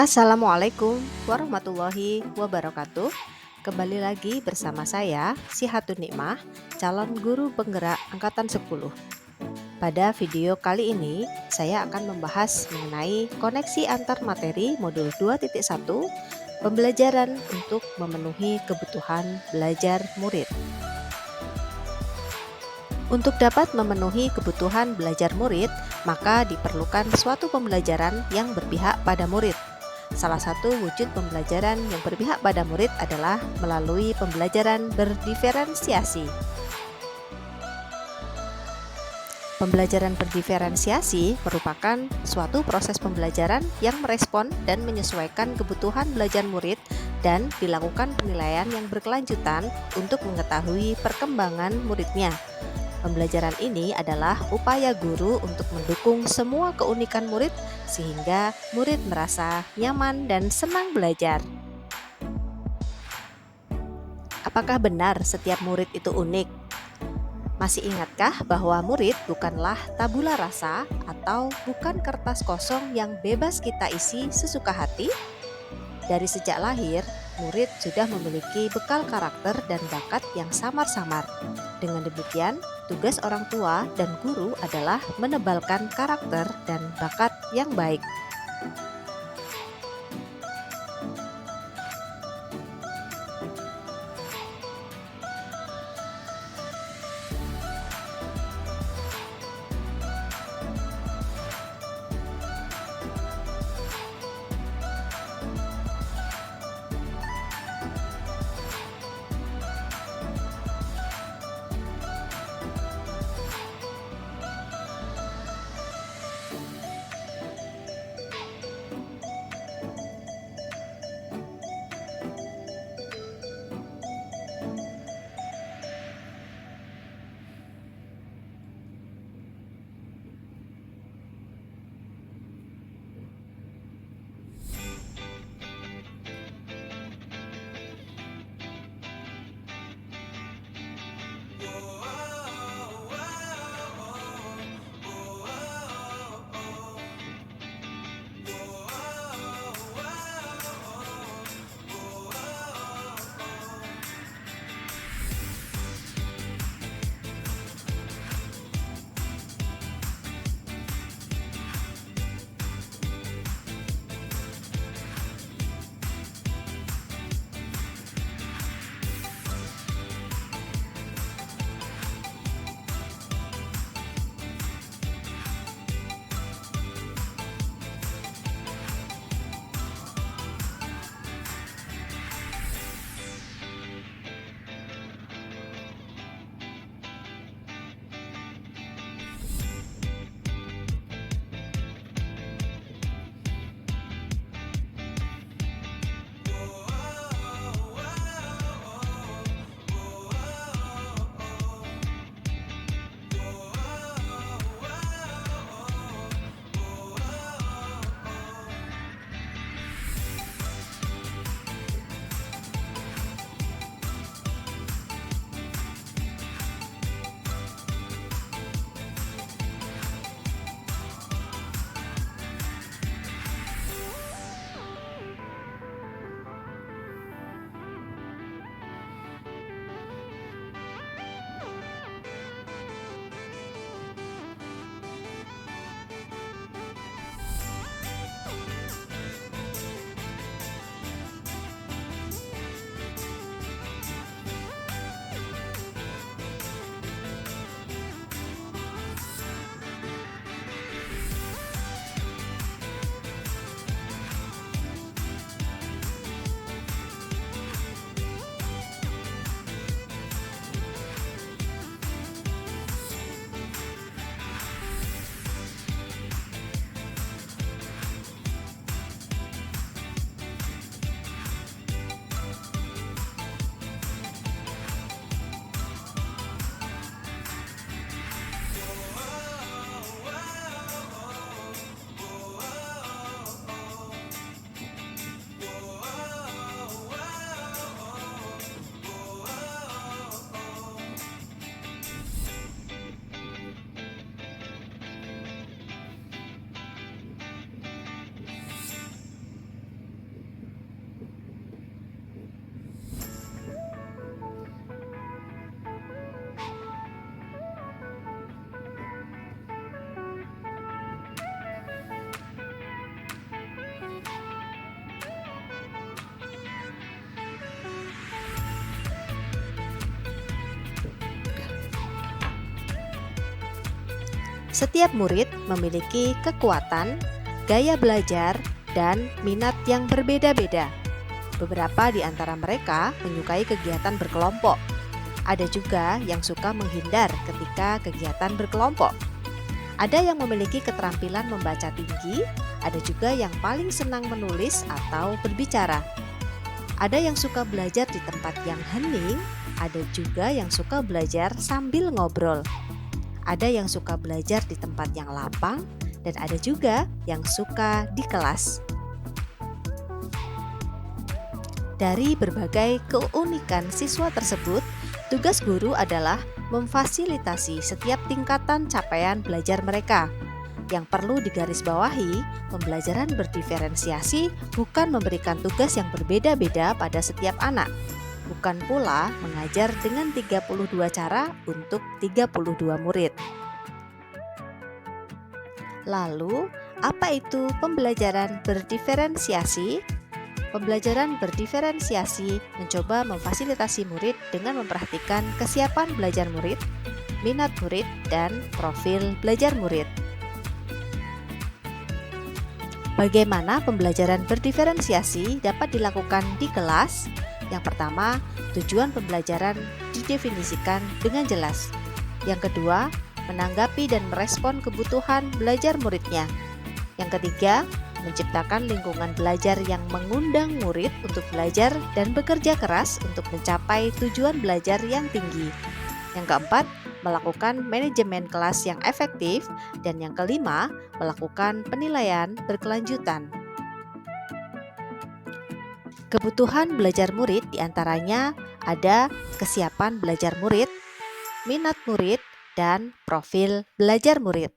Assalamualaikum warahmatullahi wabarakatuh. Kembali lagi bersama saya, Sihatun Nikmah, calon guru penggerak angkatan 10. Pada video kali ini, saya akan membahas mengenai koneksi antar materi modul 2.1, pembelajaran untuk memenuhi kebutuhan belajar murid. Untuk dapat memenuhi kebutuhan belajar murid, maka diperlukan suatu pembelajaran yang berpihak pada murid. Salah satu wujud pembelajaran yang berpihak pada murid adalah melalui pembelajaran berdiferensiasi. Pembelajaran berdiferensiasi merupakan suatu proses pembelajaran yang merespon dan menyesuaikan kebutuhan belajar murid dan dilakukan penilaian yang berkelanjutan untuk mengetahui perkembangan muridnya. Pembelajaran ini adalah upaya guru untuk mendukung semua keunikan murid sehingga murid merasa nyaman dan senang belajar. Apakah benar setiap murid itu unik? Masih ingatkah bahwa murid bukanlah tabula rasa atau bukan kertas kosong yang bebas kita isi sesuka hati? Dari sejak lahir, murid sudah memiliki bekal karakter dan bakat yang samar-samar. Dengan demikian, tugas orang tua dan guru adalah menebalkan karakter dan bakat yang baik. Setiap murid memiliki kekuatan, gaya belajar, dan minat yang berbeda-beda. Beberapa di antara mereka menyukai kegiatan berkelompok. Ada juga yang suka menghindar ketika kegiatan berkelompok. Ada yang memiliki keterampilan membaca tinggi, ada juga yang paling senang menulis atau berbicara. Ada yang suka belajar di tempat yang hening, ada juga yang suka belajar sambil ngobrol. Ada yang suka belajar di tempat yang lapang, dan ada juga yang suka di kelas. Dari berbagai keunikan siswa tersebut, tugas guru adalah memfasilitasi setiap tingkatan capaian belajar mereka. Yang perlu digarisbawahi, pembelajaran berdiferensiasi bukan memberikan tugas yang berbeda-beda pada setiap anak. Bukan pula mengajar dengan 32 cara untuk 32 murid. Lalu, apa itu pembelajaran berdiferensiasi? Pembelajaran berdiferensiasi mencoba memfasilitasi murid dengan memperhatikan kesiapan belajar murid, minat murid, dan profil belajar murid. Bagaimana pembelajaran berdiferensiasi dapat dilakukan di kelas? Yang pertama, tujuan pembelajaran didefinisikan dengan jelas. Yang kedua, menanggapi dan merespon kebutuhan belajar muridnya. Yang ketiga, menciptakan lingkungan belajar yang mengundang murid untuk belajar dan bekerja keras untuk mencapai tujuan belajar yang tinggi. Yang keempat, melakukan manajemen kelas yang efektif, dan yang kelima, melakukan penilaian berkelanjutan. Kebutuhan belajar murid diantaranya ada kesiapan belajar murid, minat murid, dan profil belajar murid.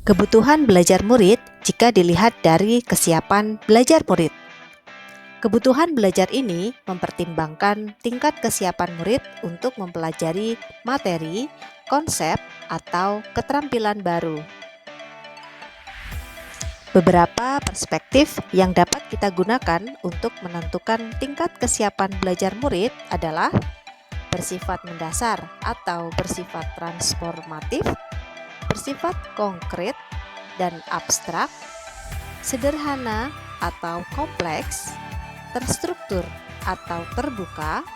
Kebutuhan belajar murid jika dilihat dari kesiapan belajar murid. Kebutuhan belajar ini mempertimbangkan tingkat kesiapan murid untuk mempelajari materi, konsep, atau keterampilan baru. Beberapa perspektif yang dapat kita gunakan untuk menentukan tingkat kesiapan belajar murid adalah bersifat mendasar atau bersifat transformatif, bersifat konkret dan abstrak, sederhana atau kompleks, terstruktur atau terbuka,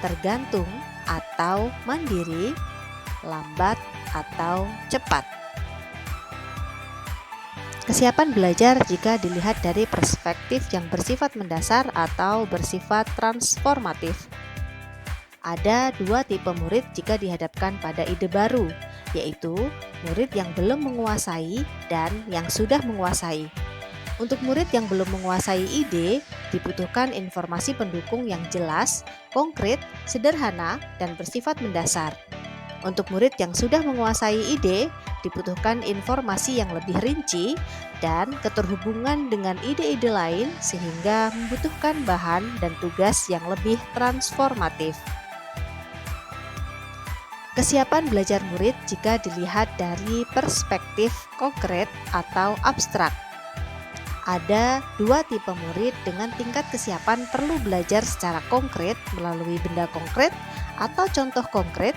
tergantung atau mandiri, lambat atau cepat. Kesiapan belajar jika dilihat dari perspektif yang bersifat mendasar atau bersifat transformatif. Ada dua tipe murid jika dihadapkan pada ide baru, yaitu murid yang belum menguasai dan yang sudah menguasai. Untuk murid yang belum menguasai ide, dibutuhkan informasi pendukung yang jelas, konkret, sederhana, dan bersifat mendasar. Untuk murid yang sudah menguasai ide, dibutuhkan informasi yang lebih rinci dan keterhubungan dengan ide-ide lain sehingga membutuhkan bahan dan tugas yang lebih transformatif. Kesiapan belajar murid jika dilihat dari perspektif konkret atau abstrak. Ada dua tipe murid dengan tingkat kesiapan perlu belajar secara konkret melalui benda konkret atau contoh konkret,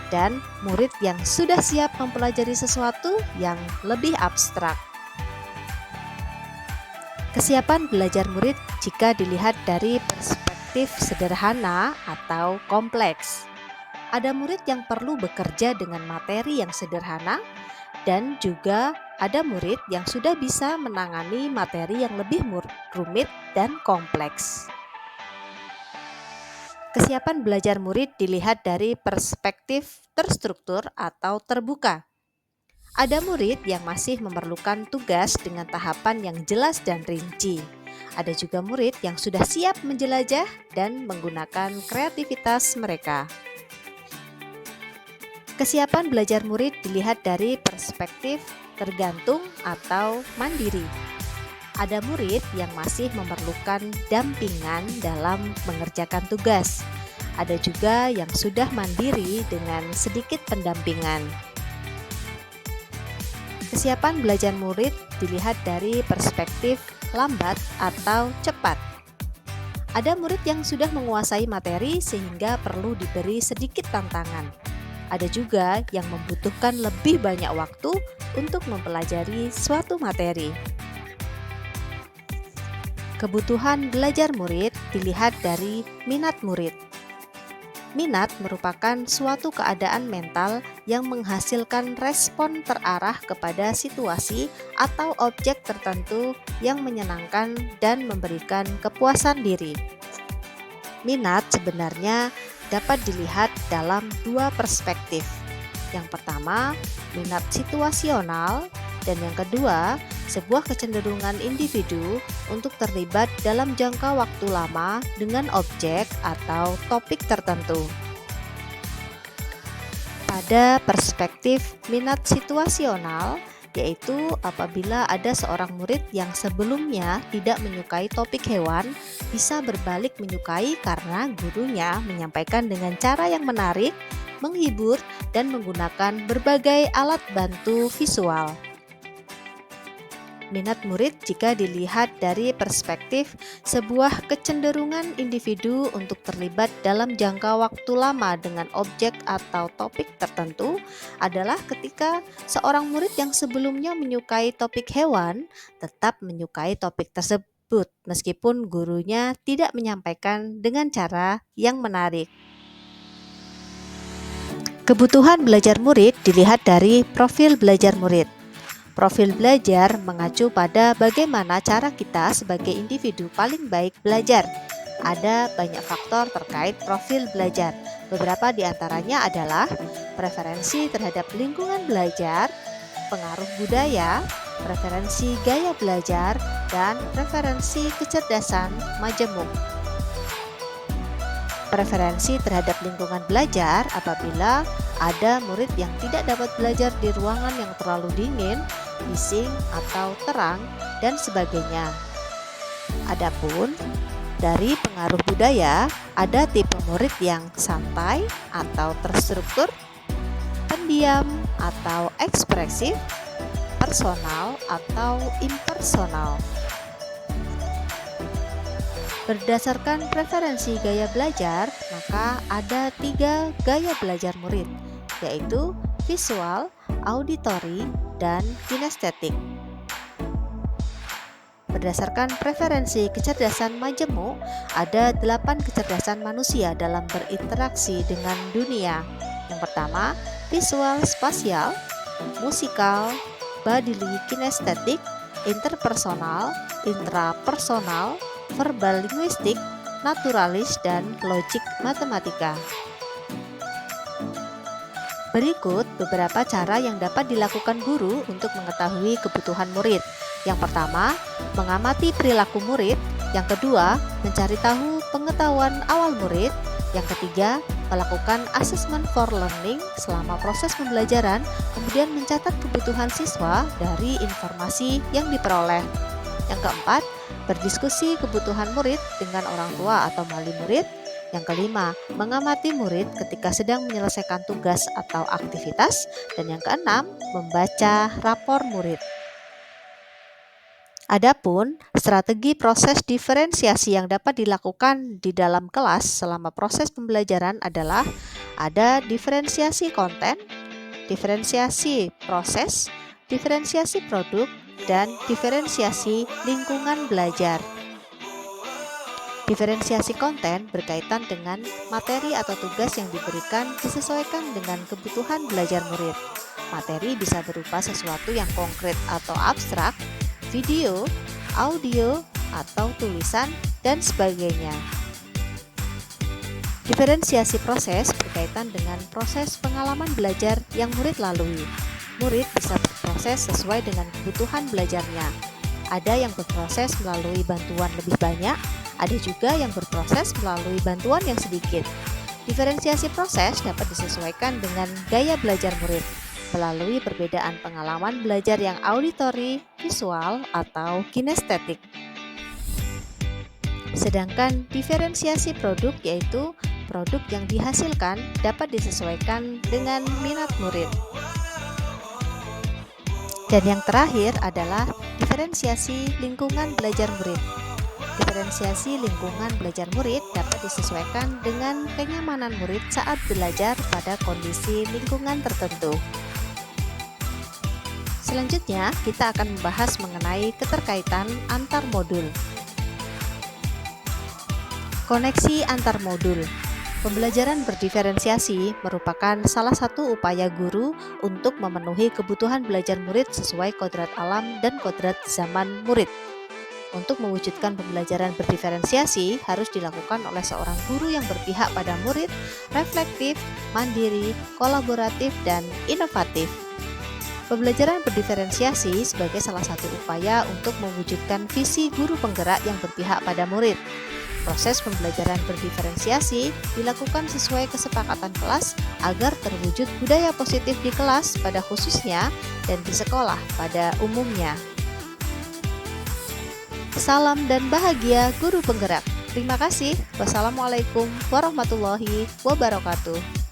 dan murid yang sudah siap mempelajari sesuatu yang lebih abstrak. Kesiapan belajar murid jika dilihat dari perspektif sederhana atau kompleks. Ada murid yang perlu bekerja dengan materi yang sederhana, dan juga ada murid yang sudah bisa menangani materi yang lebih rumit dan kompleks. Kesiapan belajar murid dilihat dari perspektif terstruktur atau terbuka. Ada murid yang masih memerlukan tugas dengan tahapan yang jelas dan rinci. Ada juga murid yang sudah siap menjelajah dan menggunakan kreativitas mereka. Kesiapan belajar murid dilihat dari perspektif tergantung atau mandiri. Ada murid yang masih memerlukan dampingan dalam mengerjakan tugas. Ada juga yang sudah mandiri dengan sedikit pendampingan. Kesiapan belajar murid dilihat dari perspektif lambat atau cepat. Ada murid yang sudah menguasai materi sehingga perlu diberi sedikit tantangan. Ada juga yang membutuhkan lebih banyak waktu untuk mempelajari suatu materi. Kebutuhan belajar murid dilihat dari minat murid. Minat merupakan suatu keadaan mental yang menghasilkan respon terarah kepada situasi atau objek tertentu yang menyenangkan dan memberikan kepuasan diri. Minat sebenarnya dapat dilihat dalam dua perspektif. Yang pertama, minat situasional, dan yang kedua, sebuah kecenderungan individu untuk terlibat dalam jangka waktu lama dengan objek atau topik tertentu. Pada perspektif minat situasional, yaitu apabila ada seorang murid yang sebelumnya tidak menyukai topik hewan, bisa berbalik menyukai karena gurunya menyampaikan dengan cara yang menarik, menghibur, dan menggunakan berbagai alat bantu visual. Minat murid jika dilihat dari perspektif sebuah kecenderungan individu untuk terlibat dalam jangka waktu lama dengan objek atau topik tertentu adalah ketika seorang murid yang sebelumnya menyukai topik hewan tetap menyukai topik tersebut meskipun gurunya tidak menyampaikan dengan cara yang menarik. Kebutuhan belajar murid dilihat dari profil belajar murid. Profil belajar mengacu pada bagaimana cara kita sebagai individu paling baik belajar. Ada banyak faktor terkait profil belajar. Beberapa di antaranya adalah preferensi terhadap lingkungan belajar, pengaruh budaya, preferensi gaya belajar, dan preferensi kecerdasan majemuk. Preferensi terhadap lingkungan belajar apabila ada murid yang tidak dapat belajar di ruangan yang terlalu dingin, bising, atau terang, dan sebagainya. Adapun dari pengaruh budaya, ada tipe murid yang santai atau terstruktur, pendiam atau ekspresif, personal atau impersonal. Berdasarkan preferensi gaya belajar, maka ada 3 gaya belajar murid, yaitu visual, auditory, dan kinestetik. Berdasarkan preferensi kecerdasan majemuk, ada 8 kecerdasan manusia dalam berinteraksi dengan dunia. Yang pertama, visual spasial, musikal, bodily kinestetik, interpersonal, intrapersonal, verbal linguistik, naturalis, dan logik matematika. Berikut beberapa cara yang dapat dilakukan guru untuk mengetahui kebutuhan murid. Yang pertama, mengamati perilaku murid. Yang kedua, mencari tahu pengetahuan awal murid. Yang ketiga, melakukan assessment for learning selama proses pembelajaran, kemudian mencatat kebutuhan siswa dari informasi yang diperoleh. Yang keempat, berdiskusi kebutuhan murid dengan orang tua atau wali murid. Yang kelima, mengamati murid ketika sedang menyelesaikan tugas atau aktivitas. Dan yang keenam, membaca rapor murid. Adapun strategi proses diferensiasi yang dapat dilakukan di dalam kelas selama proses pembelajaran adalah ada diferensiasi konten, diferensiasi proses, diferensiasi produk, dan diferensiasi lingkungan belajar. Diferensiasi konten berkaitan dengan materi atau tugas yang diberikan disesuaikan dengan kebutuhan belajar murid. Materi bisa berupa sesuatu yang konkret atau abstrak, video, audio, atau tulisan, dan sebagainya. Diferensiasi proses berkaitan dengan proses pengalaman belajar yang murid lalui. Murid bisa berproses sesuai dengan kebutuhan belajarnya. Ada yang berproses melalui bantuan lebih banyak, ada juga yang berproses melalui bantuan yang sedikit. Diferensiasi proses dapat disesuaikan dengan gaya belajar murid melalui perbedaan pengalaman belajar yang auditory, visual, atau kinestetik. Sedangkan diferensiasi produk yaitu produk yang dihasilkan dapat disesuaikan dengan minat murid. Dan yang terakhir adalah diferensiasi lingkungan belajar murid. Diferensiasi lingkungan belajar murid dapat disesuaikan dengan kenyamanan murid saat belajar pada kondisi lingkungan tertentu. Selanjutnya, kita akan membahas mengenai keterkaitan antar modul. Koneksi antar modul. Pembelajaran berdiferensiasi merupakan salah satu upaya guru untuk memenuhi kebutuhan belajar murid sesuai kodrat alam dan kodrat zaman murid. Untuk mewujudkan pembelajaran berdiferensiasi harus dilakukan oleh seorang guru yang berpihak pada murid, reflektif, mandiri, kolaboratif, dan inovatif. Pembelajaran berdiferensiasi sebagai salah satu upaya untuk mewujudkan visi guru penggerak yang berpihak pada murid. Proses pembelajaran berdiferensiasi dilakukan sesuai kesepakatan kelas agar terwujud budaya positif di kelas pada khususnya dan di sekolah pada umumnya. Salam dan bahagia guru penggerak. Terima kasih. Wassalamualaikum warahmatullahi wabarakatuh.